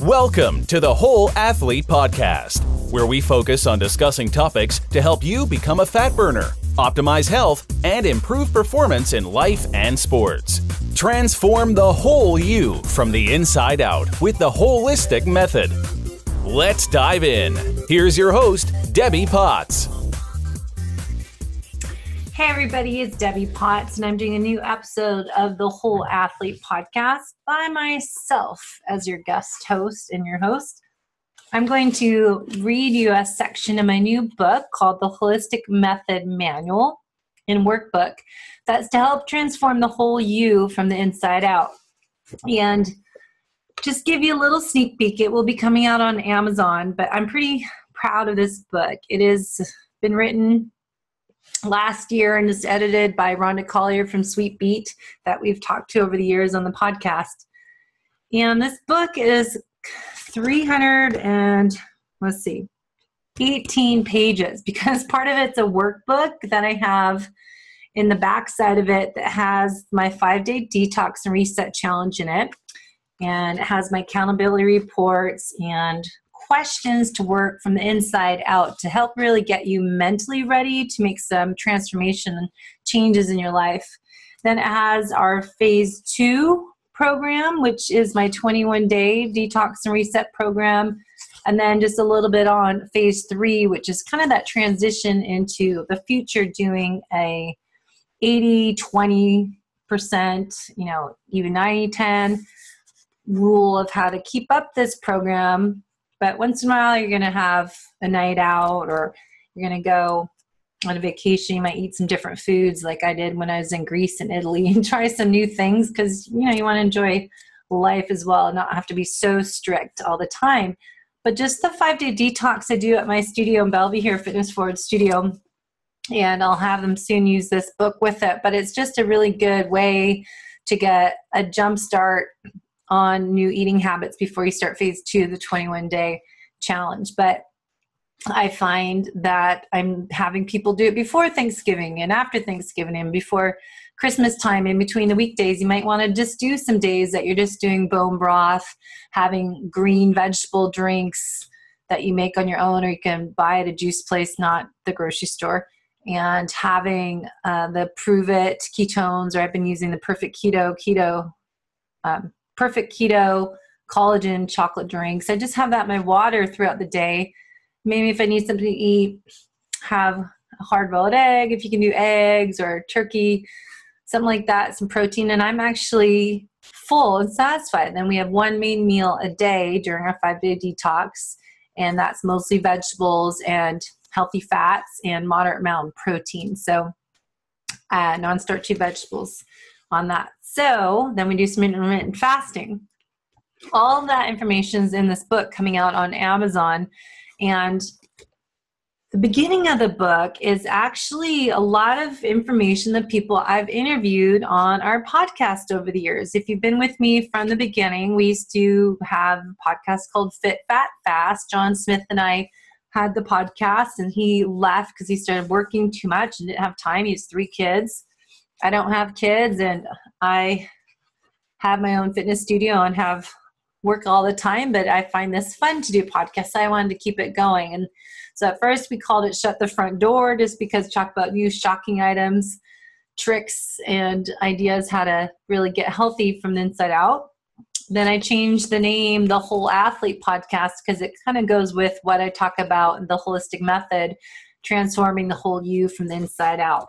Welcome to the Whole Athlete Podcast, where we focus on discussing topics to help you become a fat burner, optimize health, and improve performance in life and sports. Transform the whole you from the inside out with the WHOLESTIC Method. Let's dive in. Here's your host, Debbie Potts. Hey everybody, it's Debbie Potts, and I'm doing a new episode of the Whole Athlete Podcast by myself as your guest host and your host. I'm going to read you a section of my new book called the WHOLESTIC Method Manual and Workbook that's to help transform the whole you from the inside out. And just give you a little sneak peek, it will be coming out on Amazon, but I'm pretty proud of this book. It has been written last year and is edited by Rhonda Collier from Sweet Beat that we've talked to over the years on the podcast. And this book is 18 pages because part of it's a workbook that I have in the back side of it that has my 5-day detox and reset challenge in it. And it has my accountability reports and questions to work from the inside out to help really get you mentally ready to make some transformation changes in your life. Then it has our phase 2 program, which is my 21-day detox and reset program. And then just a little bit on phase 3, which is kind of that transition into the future, doing a 80-20%, even 90-10 rule of how to keep up this program. But once in a while, you're going to have a night out, or you're going to go on a vacation. You might eat some different foods like I did when I was in Greece and Italy and try some new things because, you want to enjoy life as well and not have to be so strict all the time. But just the 5-day detox I do at my studio in Bellevue here, Fitness Forward Studio, and I'll have them soon use this book with it. But it's just a really good way to get a jump start on new eating habits before you start phase 2, the 21-day challenge. But I find that I'm having people do it before Thanksgiving and after Thanksgiving and before Christmas time. In between the weekdays, you might want to just do some days that you're just doing bone broth, having green vegetable drinks that you make on your own, or you can buy at a juice place, not the grocery store, and having the Prove It ketones, or I've been using the Perfect Keto collagen chocolate drinks. I just have that in my water throughout the day. Maybe if I need something to eat, have a hard-boiled egg, if you can do eggs or turkey, something like that, some protein, and I'm actually full and satisfied. Then we have one main meal a day during our 5-day detox, and that's mostly vegetables and healthy fats and moderate amount of protein. So non-starchy vegetables on that. So then we do some intermittent fasting. All of that information is in this book coming out on Amazon. And the beginning of the book is actually a lot of information that people I've interviewed on our podcast over the years. If you've been with me from the beginning, we used to have a podcast called Fit, Fat, Fast. John Smith and I had the podcast, and he left because he started working too much and didn't have time. He has 3 kids. I don't have kids, and I have my own fitness studio and have work all the time, but I find this fun to do podcasts. So I wanted to keep it going. And so at first we called it Shut the Front Door, just because talk about new shocking items, tricks, and ideas how to really get healthy from the inside out. Then I changed the name, the Whole Athlete Podcast, because it kind of goes with what I talk about in the WHOLESTIC Method, transforming the whole you from the inside out.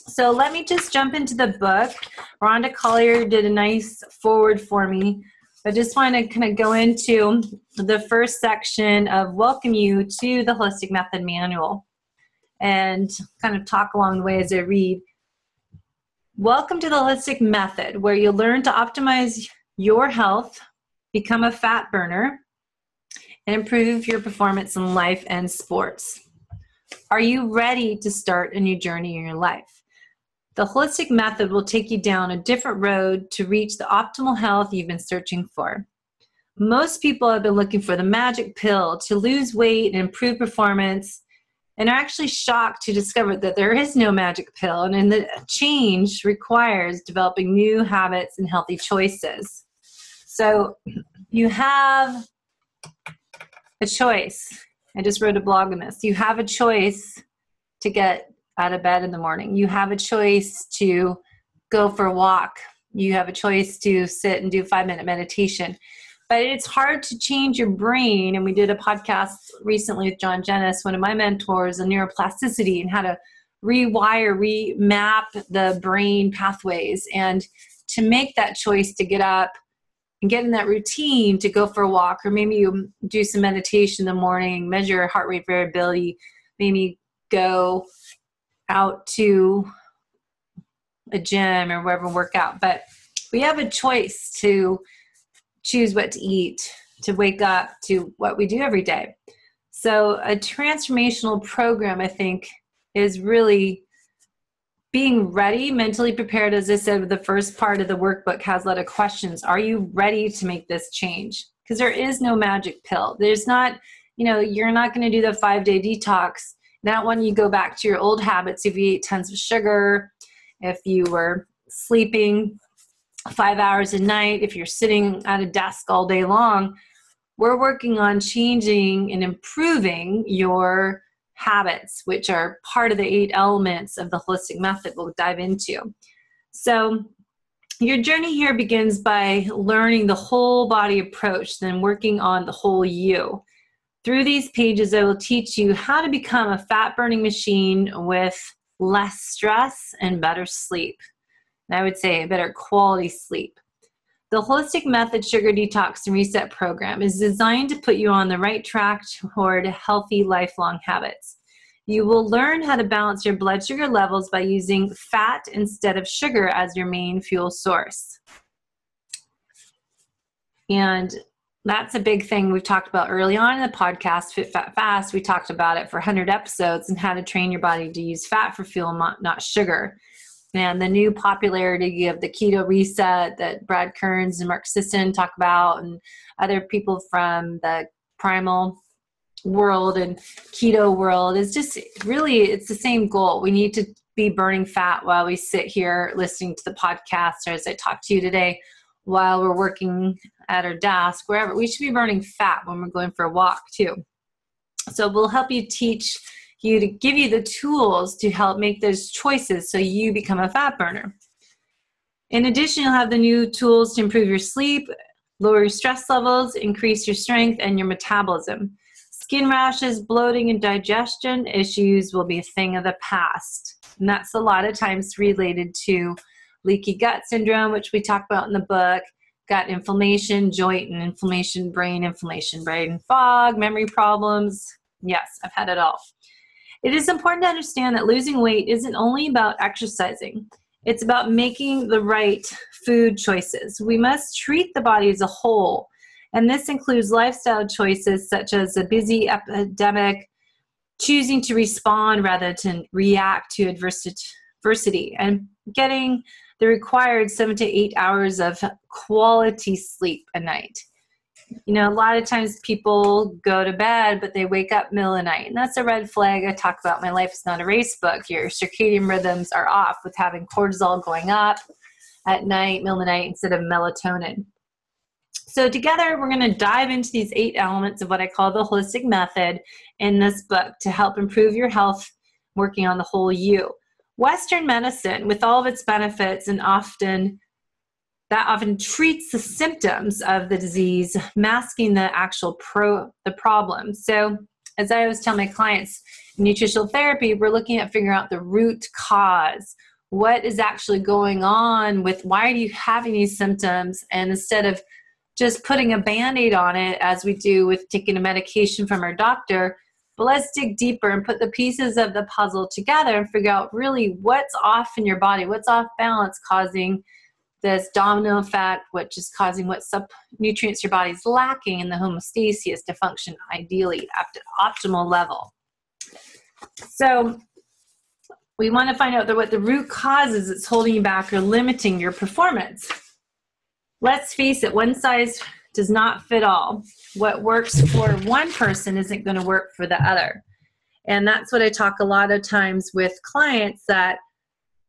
So let me just jump into the book. Rhonda Collier did a nice forward for me. I just want to kind of go into the first section of welcome you to the WHOLESTIC Method Manual and kind of talk along the way as I read. Welcome to the WHOLESTIC Method, where you'll learn to optimize your health, become a fat burner, and improve your performance in life and sports. Are you ready to start a new journey in your life? The WHOLESTIC Method will take you down a different road to reach the optimal health you've been searching for. Most people have been looking for the magic pill to lose weight and improve performance, and are actually shocked to discover that there is no magic pill, and the change requires developing new habits and healthy choices. So you have a choice. I just wrote a blog on this. You have a choice to get out of bed in the morning. You have a choice to go for a walk. You have a choice to sit and do 5-minute meditation. But it's hard to change your brain. And we did a podcast recently with John Jennis, one of my mentors, on neuroplasticity and how to remap the brain pathways. And to make that choice to get up and get in that routine to go for a walk, or maybe you do some meditation in the morning, measure your heart rate variability, maybe go out to a gym or wherever, work out. But we have a choice to choose what to eat, to wake up, to what we do every day. So a transformational program, I think, is really being ready, mentally prepared. As I said, the first part of the workbook has a lot of questions. Are you ready to make this change? Because there is no magic pill. There's not, you're not going to do the 5-day detox. And I don't want you to go back to your old habits if you ate tons of sugar, if you were sleeping 5 hours a night, if you're sitting at a desk all day long. We're working on changing and improving your habits, which are part of the 8 elements of the holistic method we'll dive into. So your journey here begins by learning the whole body approach, then working on the whole you. Through these pages, I will teach you how to become a fat-burning machine with less stress and better sleep. And I would say a better quality sleep. The Holistic Method Sugar Detox and Reset Program is designed to put you on the right track toward healthy lifelong habits. You will learn how to balance your blood sugar levels by using fat instead of sugar as your main fuel source. And that's a big thing we've talked about early on in the podcast, Fit, Fat, Fast. We talked about it for 100 episodes and how to train your body to use fat for fuel, not sugar. And the new popularity of the keto reset that Brad Kearns and Mark Sisson talk about, and other people from the primal world and keto world, is just really, it's the same goal. We need to be burning fat while we sit here listening to the podcast, or as I talk to you today, while we're working at our desk, wherever. We should be burning fat when we're going for a walk too. So we'll help you teach you to give you the tools to help make those choices so you become a fat burner. In addition, you'll have the new tools to improve your sleep, lower your stress levels, increase your strength and your metabolism. Skin rashes, bloating, and digestion issues will be a thing of the past. And that's a lot of times related to leaky gut syndrome, which we talk about in the book, gut inflammation, joint and inflammation, brain fog, memory problems. Yes, I've had it all. It is important to understand that losing weight isn't only about exercising. It's about making the right food choices. We must treat the body as a whole, and this includes lifestyle choices such as a busy epidemic, choosing to respond rather than react to adversity, and getting the required 7 to 8 hours of quality sleep a night. A lot of times people go to bed, but they wake up middle of the night, and that's a red flag. I talk about My Life is Not a Race book. Your circadian rhythms are off with having cortisol going up at night, middle of the night, instead of melatonin. So together, we're going to dive into these 8 elements of what I call the holistic method in this book to help improve your health, working on the whole you. Western medicine, with all of its benefits, and often treats the symptoms of the disease, masking the actual the problem. So as I always tell my clients, in nutritional therapy, we're looking at figuring out the root cause. What is actually going on with, why are you having these symptoms? And instead of just putting a Band-Aid on it, as we do with taking a medication from our doctor, but let's dig deeper and put the pieces of the puzzle together and figure out really what's off in your body, what's off balance, causing this domino effect, which is causing what nutrients your body's lacking in the homeostasis to function ideally at the optimal level. So we want to find out what the root cause is that's holding you back or limiting your performance. Let's face it, one size does not fit all. What works for one person isn't going to work for the other. And that's what I talk a lot of times with clients, that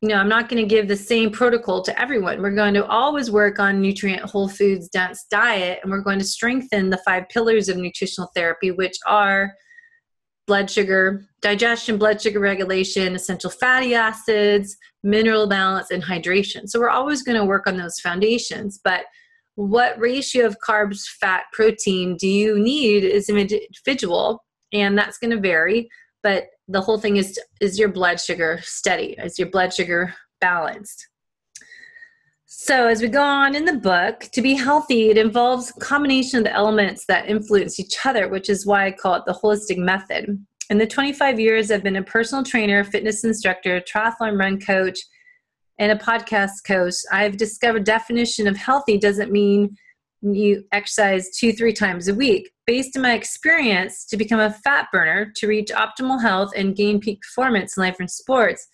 I'm not going to give the same protocol to everyone. We're going to always work on nutrient whole foods dense diet, and we're going to strengthen the 5 pillars of nutritional therapy, which are blood sugar, digestion, blood sugar regulation, essential fatty acids, mineral balance, and hydration. So we're always going to work on those foundations, but what ratio of carbs, fat, protein do you need is individual, and that's going to vary. But the whole thing is your blood sugar steady? Is your blood sugar balanced? So as we go on in the book, to be healthy, it involves a combination of the elements that influence each other, which is why I call it the holistic method. In the 25 years I've been a personal trainer, fitness instructor, triathlon run coach, and a podcast coach, I've discovered definition of healthy doesn't mean you exercise 2-3 times a week. Based on my experience, to become a fat burner, to reach optimal health and gain peak performance in life and sports,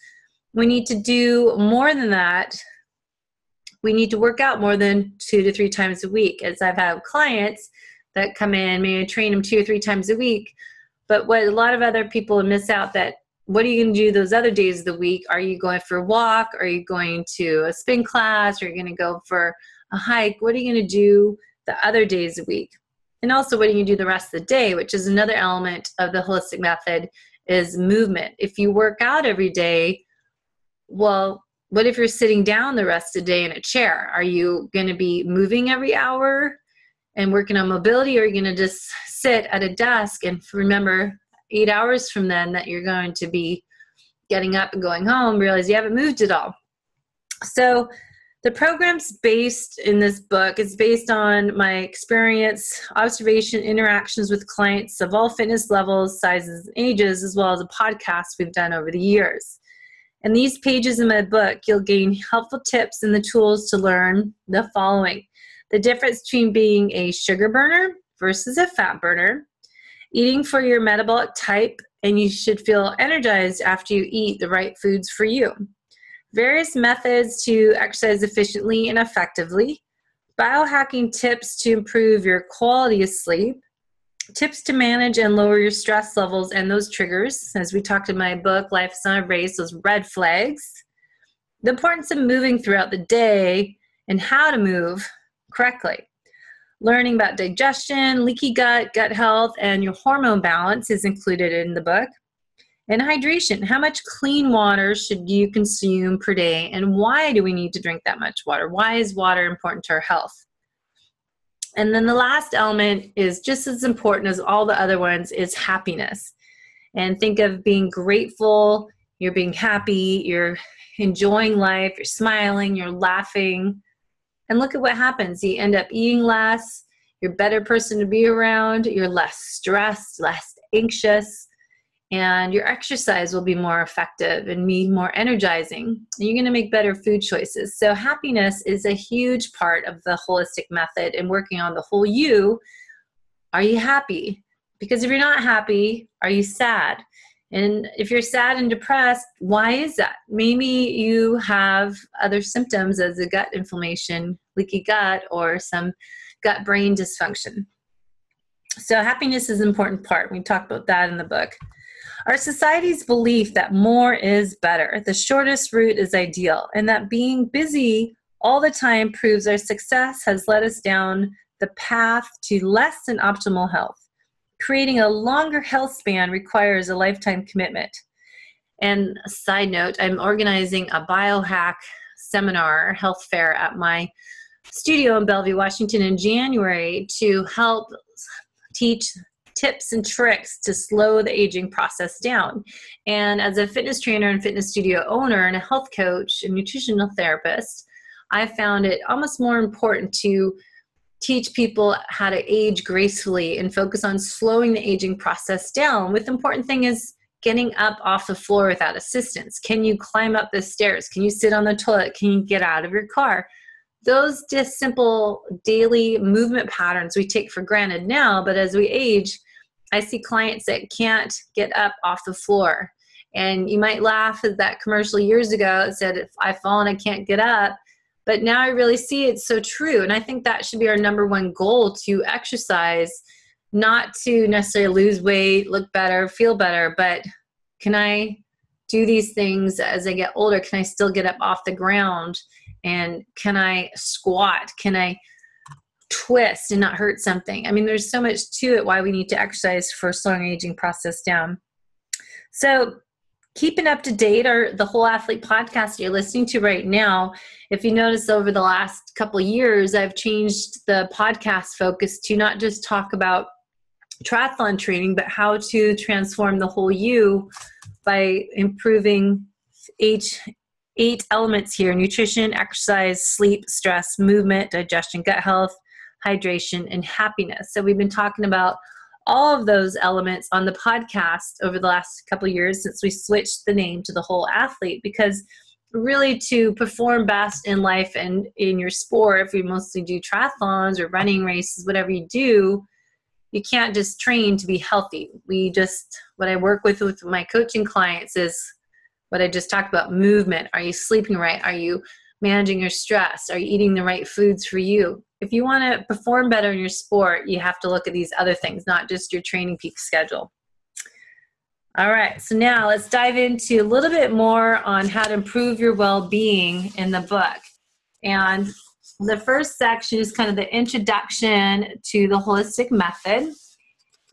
we need to do more than that. We need to work out more than 2 to 3 times a week. As I've had clients that come in, maybe I train them 2 or 3 times a week, but what a lot of other people miss out that what are you going to do those other days of the week? Are you going for a walk? Are you going to a spin class? Are you going to go for a hike? What are you going to do the other days a week? And also, what are you going to do the rest of the day, which is another element of the holistic method, is movement. If you work out every day, well, what if you're sitting down the rest of the day in a chair? Are you going to be moving every hour and working on mobility, or are you going to just sit at a desk and remember 8 hours from then that you're going to be getting up and going home, realize you haven't moved at all? So the program's based in this book is based on my experience, observation, interactions with clients of all fitness levels, sizes, and ages, as well as a podcast we've done over the years. In these pages in my book, you'll gain helpful tips and the tools to learn the following: the difference between being a sugar burner versus a fat burner, eating for your metabolic type, and you should feel energized after you eat the right foods for you, various methods to exercise efficiently and effectively, biohacking tips to improve your quality of sleep, tips to manage and lower your stress levels and those triggers, as we talked in my book, Life is Not a Race, those red flags, the importance of moving throughout the day and how to move correctly, learning about digestion, leaky gut, gut health, and your hormone balance is included in the book, and hydration. How much clean water should you consume per day, and why do we need to drink that much water? Why is water important to our health? And then the last element is just as important as all the other ones, is happiness. And think of being grateful, you're being happy, you're enjoying life, you're smiling, you're laughing. And look at what happens. You end up eating less, you're a better person to be around, you're less stressed, less anxious, and your exercise will be more effective and be more energizing. And you're going to make better food choices. So happiness is a huge part of the holistic method and working on the whole you. Are you happy? Because if you're not happy, are you sad? And if you're sad and depressed, why is that? Maybe you have other symptoms as a gut inflammation, leaky gut, or some gut-brain dysfunction. So happiness is an important part. We talk about that in the book. Our society's belief that more is better, the shortest route is ideal, and that being busy all the time proves our success has led us down the path to less than optimal health. Creating a longer health span requires a lifetime commitment. And a side note, I'm organizing a biohack seminar, health fair at my studio in Bellevue, Washington in January to help teach tips and tricks to slow the aging process down. And as a fitness trainer and fitness studio owner and a health coach and nutritional therapist, I found it almost more important to teach people how to age gracefully and focus on slowing the aging process down. With the important thing is getting up off the floor without assistance. Can you climb up the stairs? Can you sit on the toilet? Can you get out of your car? Those just simple daily movement patterns we take for granted now, but as we age, I see clients that can't get up off the floor. And you might laugh at that commercial years ago that said, if I've fallen, I can't get up. But now I really see it's so true. And I think that should be our number one goal, to exercise, not to necessarily lose weight, look better, feel better, but can I do these things as I get older? Can I still get up off the ground? And can I squat? Can I twist and not hurt something? I mean, there's so much to it why we need to exercise for slowing the aging process down. So keeping up to date are the Whole Athlete podcast you're listening to right now. If you notice over the last couple of years, I've changed the podcast focus to not just talk about triathlon training, but how to transform the whole you by improving eight elements here: nutrition, exercise, sleep, stress, movement, digestion, gut health, hydration, and happiness. So we've been talking about all of those elements on the podcast over the last couple of years since we switched the name to the Whole Athlete, because really to perform best in life and in your sport, if we mostly do triathlons or running races, whatever you do, you can't just train to be healthy. What I work with my coaching clients is what I just talked about: movement. Are you sleeping right? Are you managing your stress? Are you eating the right foods for you? If you want to perform better in your sport, you have to look at these other things, not just your training peak schedule. All right, so now let's dive into a little bit more on how to improve your well-being in the book. And the first section is kind of the introduction to the holistic method,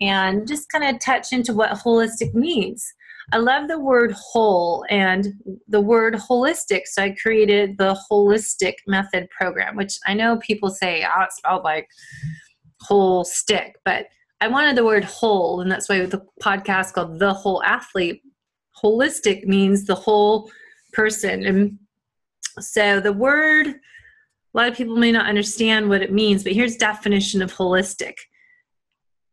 and just kind of touch into what holistic means. I love the word whole and the word holistic, so I created the Holistic Method program, which I know people say, oh, it's spelled like whole stick, but I wanted the word whole, and that's why the podcast called The Whole Athlete. Holistic means the whole person. And so the word, a lot of people may not understand what it means, but here's definition of holistic.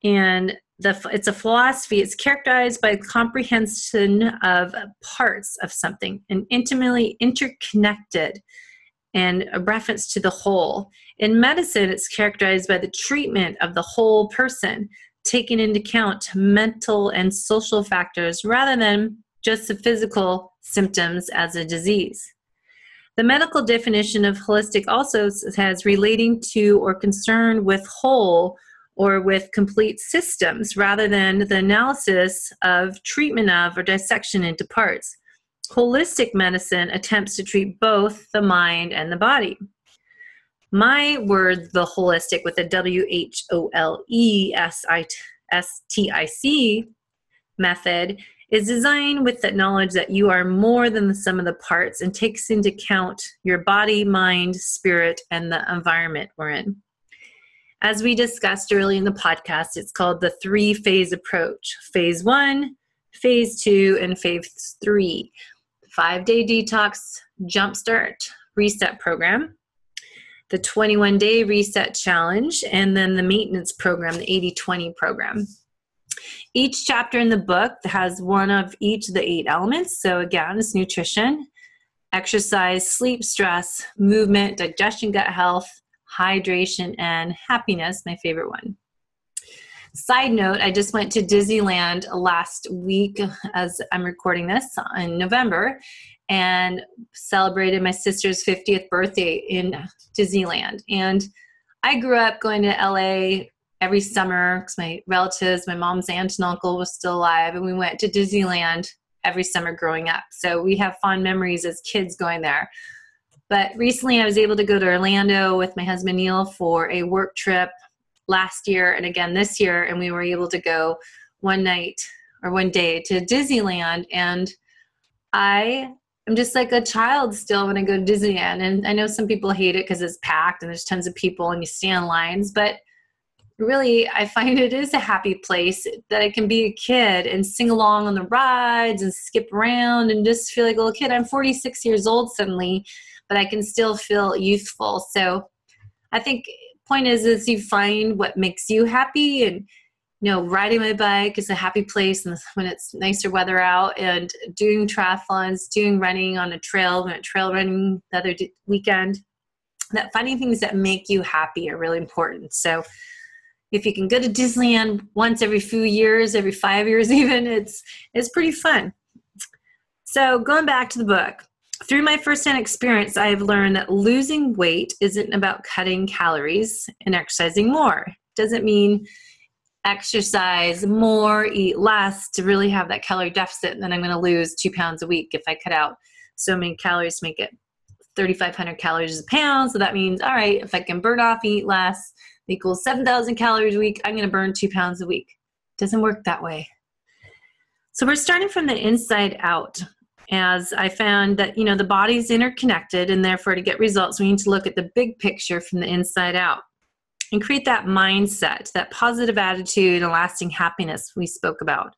And it's a philosophy. It's characterized by comprehension of parts of something and intimately interconnected, and a reference to the whole. In medicine, it's characterized by the treatment of the whole person, taking into account mental and social factors rather than just the physical symptoms as a disease. The medical definition of holistic also has relating to or concerned with whole or with complete systems rather than the analysis of, treatment of, or dissection into parts. Holistic medicine attempts to treat both the mind and the body. My word, the holistic, with the WHOLESTIC method, is designed with the knowledge that you are more than the sum of the parts and takes into account your body, mind, spirit, and the environment we're in. As we discussed early in the podcast, it's called the 3-phase approach: phase 1, phase 2, and phase 3. 5-day detox, jumpstart, reset program, the 21-day reset challenge, and then the maintenance program, the 80-20 program. Each chapter in the book has one of each of the 8 elements. So again, it's nutrition, exercise, sleep, stress, movement, digestion, gut health, hydration, and happiness, my favorite one. Side note, I just went to Disneyland last week as I'm recording this in November, and celebrated my sister's 50th birthday in Disneyland. And I grew up going to LA every summer because my relatives, my mom's aunt and uncle was still alive, and we went to Disneyland every summer growing up. So we have fond memories as kids going there. But recently I was able to go to Orlando with my husband Neil for a work trip last year and again this year, and we were able to go one day to Disneyland. And I am just like a child still when I go to Disneyland. And I know some people hate it because it's packed and there's tons of people and you stand in lines, but really I find it is a happy place that I can be a kid and sing along on the rides and skip around and just feel like a little kid. I'm 46 years old suddenly, but I can still feel youthful. So I think point is you find what makes you happy. And riding my bike is a happy place when it's nicer weather out, and doing triathlons, doing running on a trail, went trail running the other weekend. That finding things that make you happy are really important. So if you can go to Disneyland once every few years, every 5 years even, it's pretty fun. So going back to the book, through my firsthand experience, I have learned that losing weight isn't about cutting calories and exercising more. It doesn't mean exercise more, eat less to really have that calorie deficit. And then I'm going to lose 2 pounds a week if I cut out so many calories to make it 3,500 calories a pound. So that means, all right, if I can burn off, eat less, equals 7,000 calories a week, I'm going to burn 2 pounds a week. Doesn't work that way. So we're starting from the inside out. As I found that, the body's interconnected, and therefore to get results, we need to look at the big picture from the inside out and create that mindset, that positive attitude and lasting happiness we spoke about.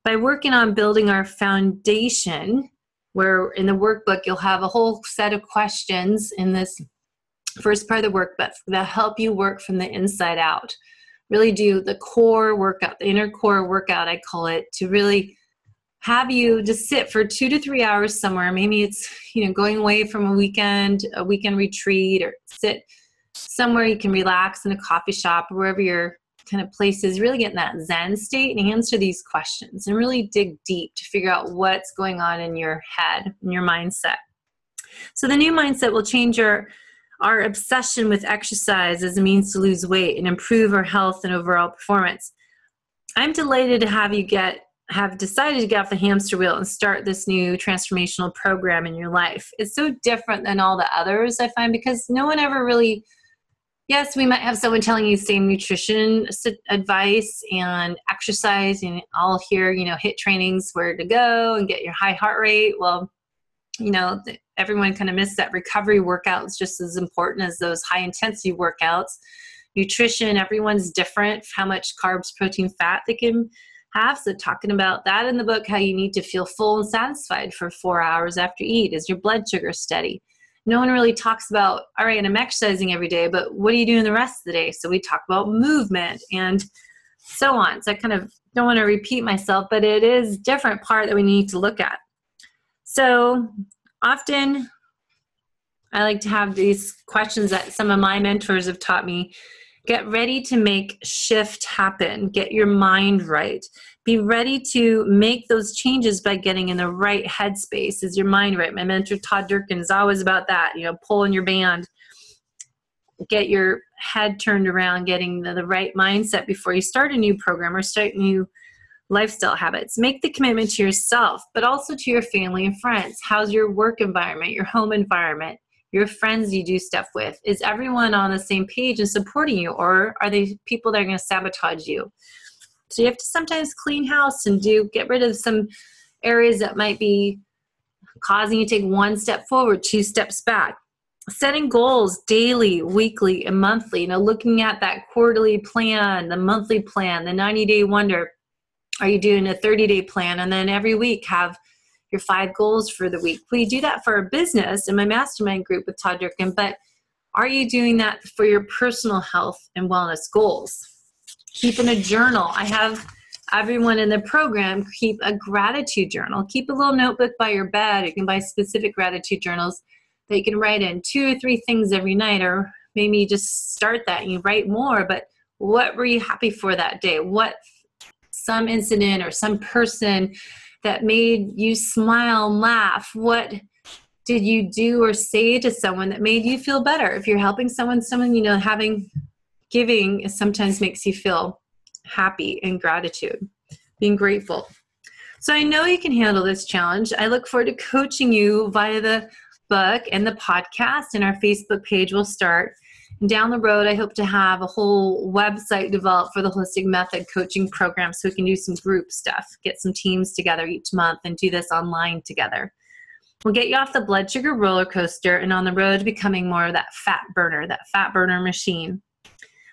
By working on building our foundation, where in the workbook you'll have a whole set of questions in this first part of the workbook that help you work from the inside out. Really do the core workout, the inner core workout, I call it, to really have you just sit for 2 to 3 hours somewhere. Maybe it's, going away from a weekend retreat, or sit somewhere you can relax in a coffee shop or wherever your kind of place is. Really get in that Zen state and answer these questions and really dig deep to figure out what's going on in your head, in your mindset. So the new mindset will change our obsession with exercise as a means to lose weight and improve our health and overall performance. I'm delighted to have you have decided to get off the hamster wheel and start this new transformational program in your life. It's so different than all the others, I find, because no one ever really, yes, we might have someone telling you same nutrition advice and exercise, and I'll hear, HIIT trainings, where to go and get your high heart rate. Well, everyone kind of missed that recovery workouts just as important as those high intensity workouts. Nutrition, everyone's different, how much carbs, protein, fat they can have. So talking about that in the book, how you need to feel full and satisfied for 4 hours after you eat. Is your blood sugar steady? No one really talks about, all right, I'm exercising every day, but what are you doing the rest of the day? So we talk about movement and so on. So I kind of don't want to repeat myself, but it is a different part that we need to look at. So often I like to have these questions that some of my mentors have taught me. Get ready to make shift happen. Get your mind right. Be ready to make those changes by getting in the right headspace. Is your mind right? My mentor, Todd Durkin, is always about that, pulling your band. Get your head turned around, getting the right mindset before you start a new program or start new lifestyle habits. Make the commitment to yourself, but also to your family and friends. How's your work environment, your home environment? Your friends you do stuff with? Is everyone on the same page and supporting you, or are they people that are going to sabotage you? So you have to sometimes clean house and get rid of some areas that might be causing you to take 1 step forward, 2 steps back. Setting goals daily, weekly, and monthly. Looking at that quarterly plan, the monthly plan, the 90-day wonder. Are you doing a 30-day plan? And then every week have your 5 goals for the week. We do that for our business in my mastermind group with Todd Durkin, but are you doing that for your personal health and wellness goals? Keeping a journal. I have everyone in the program keep a gratitude journal. Keep a little notebook by your bed. You can buy specific gratitude journals that you can write in 2 or 3 things every night, or maybe you just start that and you write more, but what were you happy for that day? What some incident or some person that made you smile and laugh? What did you do or say to someone that made you feel better? If you're helping someone, giving sometimes makes you feel happy and gratitude, being grateful. So I know you can handle this challenge. I look forward to coaching you via the book and the podcast, and our Facebook page will start. And down the road, I hope to have a whole website developed for the Holistic Method coaching program so we can do some group stuff, get some teams together each month and do this online together. We'll get you off the blood sugar roller coaster and on the road to becoming more of that fat burner machine.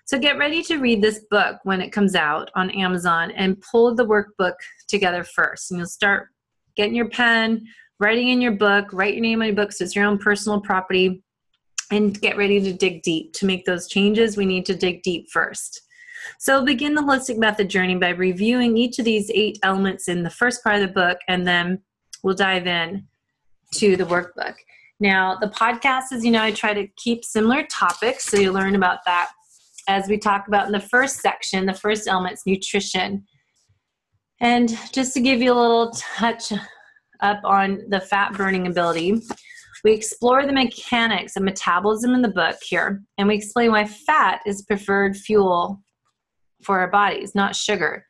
So get ready to read this book when it comes out on Amazon and pull the workbook together first. And you'll start getting your pen, writing in your book, write your name on your book so it's your own personal property. And get ready to dig deep. To make those changes, we need to dig deep first. So begin the Holistic Method journey by reviewing each of these 8 elements in the first part of the book, and then we'll dive in to the workbook. Now, the podcast, as you know, I try to keep similar topics, so you learn about that as we talk about in the first section. The first element is nutrition. And just to give you a little touch up on the fat burning ability, we explore the mechanics of metabolism in the book here, and we explain why fat is preferred fuel for our bodies, not sugar.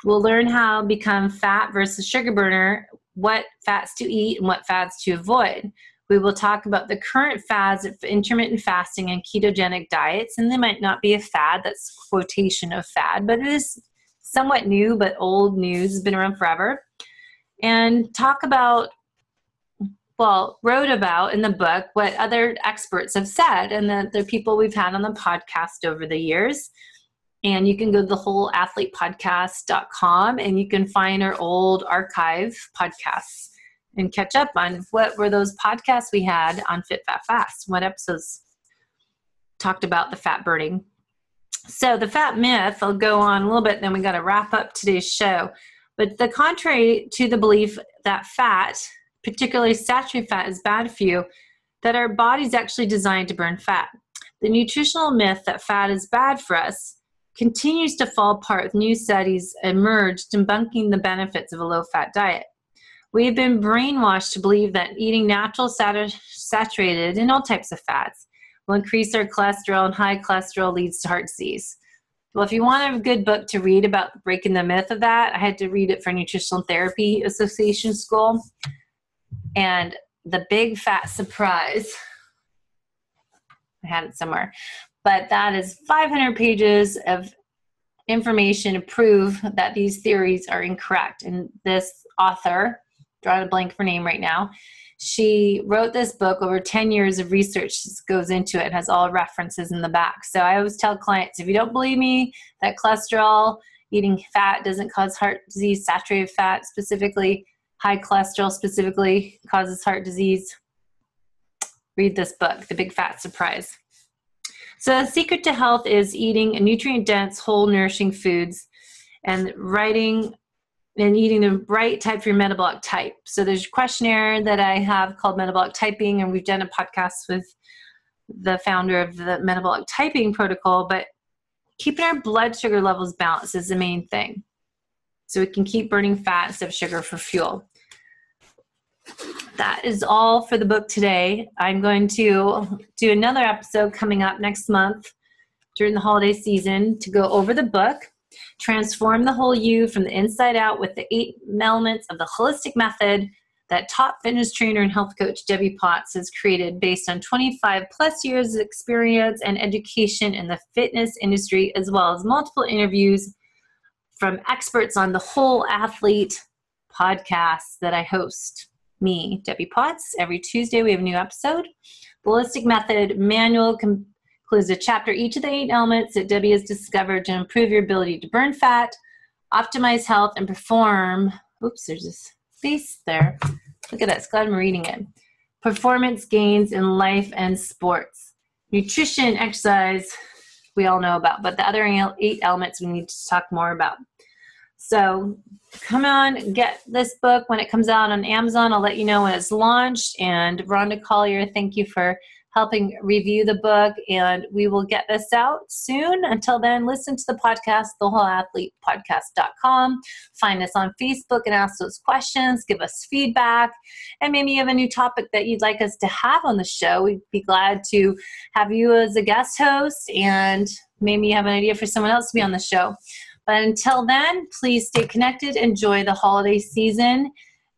We'll learn how to become fat versus sugar burner, what fats to eat and what fats to avoid. We will talk about the current fads of intermittent fasting and ketogenic diets, and they might not be a fad, that's quotation of fad, but it is somewhat new, but old news, has been around forever. And talk about, wrote about in the book what other experts have said and the people we've had on the podcast over the years. And you can go to thewholeathletepodcast.com and you can find our old archive podcasts and catch up on what were those podcasts we had on Fit Fat Fast. What episodes talked about the fat burning. So the fat myth, I'll go on a little bit, then we got to wrap up today's show. But the contrary to the belief that fat, particularly saturated fat, is bad for you, that our body's actually designed to burn fat. The nutritional myth that fat is bad for us continues to fall apart with new studies emerged debunking the benefits of a low-fat diet. We've been brainwashed to believe that eating natural saturated and all types of fats will increase our cholesterol, and high cholesterol leads to heart disease. Well, if you want a good book to read about breaking the myth of that, I had to read it for Nutritional Therapy Association School. And The Big Fat Surprise, I had it somewhere, but that is 500 pages of information to prove that these theories are incorrect. And this author, drawing a blank for name right now, she wrote this book, over 10 years of research goes into it, has all references in the back. So I always tell clients, if you don't believe me that cholesterol, eating fat doesn't cause heart disease, saturated fat specifically, high cholesterol specifically causes heart disease, read this book, The Big Fat Surprise. So the secret to health is eating nutrient-dense, whole, nourishing foods and eating the right type for your metabolic type. So there's a questionnaire that I have called Metabolic Typing, and we've done a podcast with the founder of the Metabolic Typing protocol, but keeping our blood sugar levels balanced is the main thing. So we can keep burning fat instead of sugar for fuel. That is all for the book today. I'm going to do another episode coming up next month during the holiday season to go over the book, Transform the Whole You from the Inside Out with the 8 elements of the holistic method that top fitness trainer and health coach Debbie Potts has created based on 25 plus years of experience and education in the fitness industry, as well as multiple interviews from experts on the Whole Athlete podcast that I host. Me, Debbie Potts. Every Tuesday we have a new episode. The WHOLESTIC Method Manual includes a chapter, each of the 8 elements that Debbie has discovered to improve your ability to burn fat, optimize health, and perform. Oops, there's a space there. Look at that. It's glad I'm reading it. Performance gains in life and sports. Nutrition, exercise, we all know about, but the other 8 elements we need to talk more about. So come on, get this book when it comes out on Amazon. I'll let you know when it's launched. And Rhonda Collier, thank you for helping review the book. And we will get this out soon. Until then, listen to the podcast, thewholeathletepodcast.com. Find us on Facebook and ask those questions. Give us feedback. And maybe you have a new topic that you'd like us to have on the show. We'd be glad to have you as a guest host. And maybe you have an idea for someone else to be on the show. But until then, please stay connected. Enjoy the holiday season.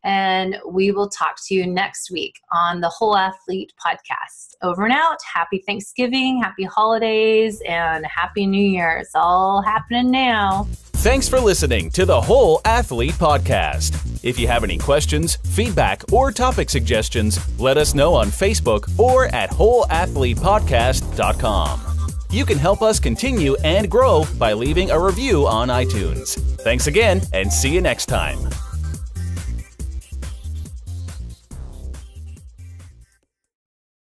And we will talk to you next week on the Whole Athlete Podcast. Over and out. Happy Thanksgiving, happy holidays, and happy New Year. It's all happening now. Thanks for listening to the Whole Athlete Podcast. If you have any questions, feedback, or topic suggestions, let us know on Facebook or at WholeAthletePodcast.com. You can help us continue and grow by leaving a review on iTunes. Thanks again, and see you next time.